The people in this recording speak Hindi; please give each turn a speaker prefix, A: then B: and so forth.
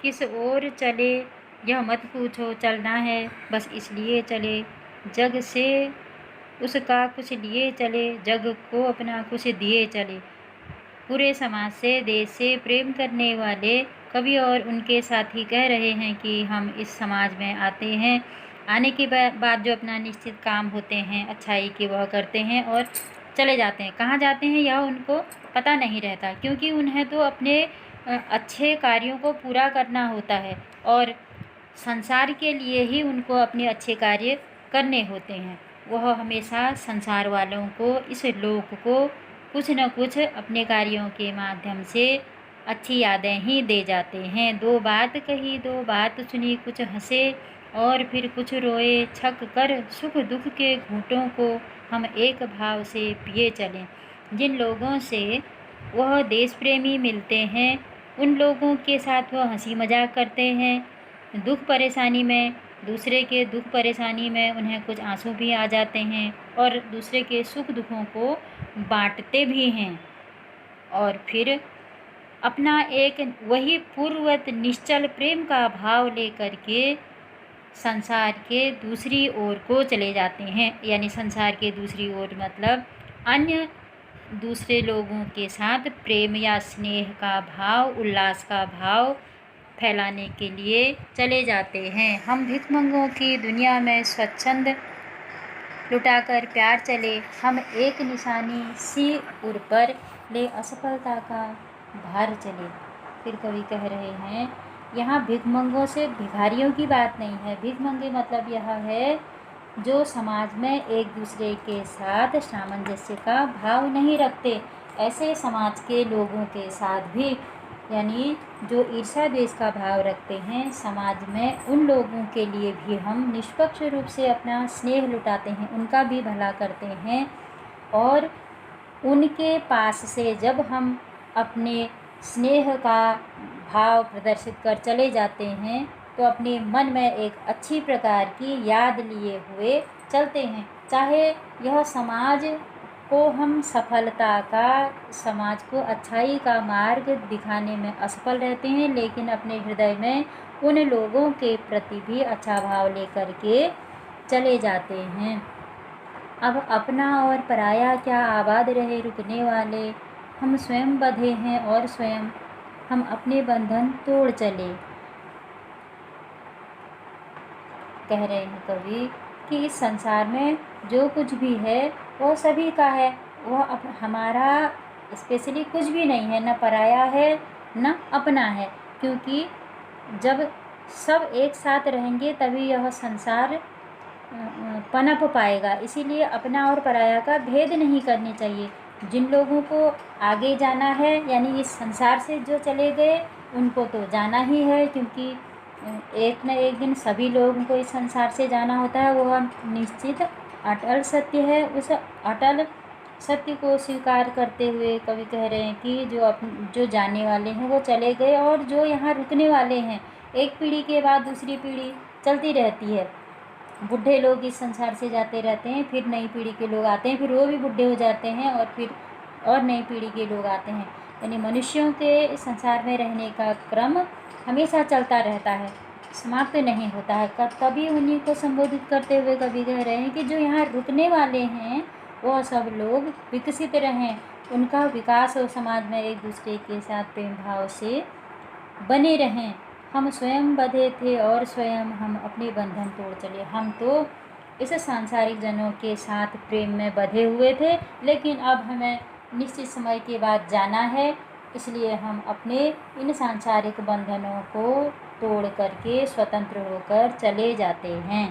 A: किस ओर चले यह मत पूछो, चलना है बस इसलिए चले, जग से उसका कुछ लिए चले, जग को अपना कुछ दिए चले। पूरे समाज से, देश से प्रेम करने वाले कवि और उनके साथी कह रहे हैं कि हम इस समाज में आते हैं, आने के बाद जो अपना निश्चित काम होते हैं अच्छाई के वह करते हैं और चले जाते हैं। कहाँ जाते हैं यह उनको पता नहीं रहता, क्योंकि उन्हें तो अपने अच्छे कार्यों को पूरा करना होता है और संसार के लिए ही उनको अपने अच्छे कार्य करने होते हैं। वह हमेशा संसार वालों को, इस लोक को कुछ न कुछ अपने कार्यों के माध्यम से अच्छी यादें ही दे जाते हैं। दो बात कही, दो बात सुनी, कुछ हंसे और फिर कुछ रोए, छक कर सुख दुख के घूंटों को हम एक भाव से पिए चलें। जिन लोगों से वह देश प्रेमी मिलते हैं उन लोगों के साथ वह हंसी मजाक करते हैं। दुख परेशानी में, दूसरे के दुख परेशानी में उन्हें कुछ आंसू भी आ जाते हैं और दूसरे के सुख दुखों को बांटते भी हैं। और फिर अपना एक वही पूर्ववत निश्चल प्रेम का भाव लेकर के संसार के दूसरी ओर को चले जाते हैं। यानी संसार के दूसरी ओर मतलब अन्य दूसरे लोगों के साथ प्रेम या स्नेह का भाव, उल्लास का भाव फैलाने के लिए चले जाते हैं। हम भिखमंगों की दुनिया में स्वच्छंद लुटाकर प्यार चले, हम एक निशानी सी उर पर ले असफलता का भार चले। फिर कवि कह रहे हैं, यहाँ भिखमंगों से भिखारियों की बात नहीं है। भिखमंगे मतलब यह है जो समाज में एक दूसरे के साथ सामंजस्य का भाव नहीं रखते। ऐसे समाज के लोगों के साथ भी, यानी जो ईर्ष्या द्वेष का भाव रखते हैं समाज में, उन लोगों के लिए भी हम निष्पक्ष रूप से अपना स्नेह लुटाते हैं, उनका भी भला करते हैं। और उनके पास से जब हम अपने स्नेह का भाव प्रदर्शित कर चले जाते हैं तो अपने मन में एक अच्छी प्रकार की याद लिए हुए चलते हैं। चाहे यह समाज को हम सफलता का, समाज को अच्छाई का मार्ग दिखाने में असफल रहते हैं, लेकिन अपने हृदय में उन लोगों के प्रति भी अच्छा भाव लेकर के चले जाते हैं। अब अपना और पराया क्या आबाद रहे रुकने वाले, हम स्वयं बंधे हैं और स्वयं हम अपने बंधन तोड़ चले। कह रहे हैं कवि कि इस संसार में जो कुछ भी है वह सभी का है, वह हमारा स्पेशली कुछ भी नहीं है, न पराया है न अपना है। क्योंकि जब सब एक साथ रहेंगे तभी यह संसार पनप पाएगा। इसीलिए अपना और पराया का भेद नहीं करनी चाहिए। जिन लोगों को आगे जाना है, यानी इस संसार से जो चले गए उनको तो जाना ही है, क्योंकि एक न एक दिन सभी लोगों को इस संसार से जाना होता है। वह निश्चित अटल सत्य है। उस अटल सत्य को स्वीकार करते हुए कवि कह रहे हैं कि जो जाने वाले हैं वो चले गए, और जो यहाँ रुकने वाले हैं, एक पीढ़ी के बाद दूसरी पीढ़ी चलती रहती है। बूढ़े लोग इस संसार से जाते रहते हैं, फिर नई पीढ़ी के लोग आते हैं, फिर वो भी बूढ़े हो जाते हैं और फिर और नई पीढ़ी के लोग आते हैं। यानी मनुष्यों के इस संसार में रहने का क्रम हमेशा चलता रहता है, समाप्त नहीं होता है। तभी उन्हीं को संबोधित करते हुए कवि कह रहे हैं कि जो यहाँ रुकने वाले हैं वह सब लोग विकसित रहें, उनका विकास हो, समाज में एक दूसरे के साथ प्रेम भाव से बने रहें। हम स्वयं बंधे थे और स्वयं हम अपने बंधन तोड़ चले। हम तो इस सांसारिक जनों के साथ प्रेम में बंधे हुए थे, लेकिन अब हमें निश्चित समय के बाद जाना है, इसलिए हम अपने इन सांसारिक बंधनों को तोड़ करके स्वतंत्र होकर चले जाते हैं।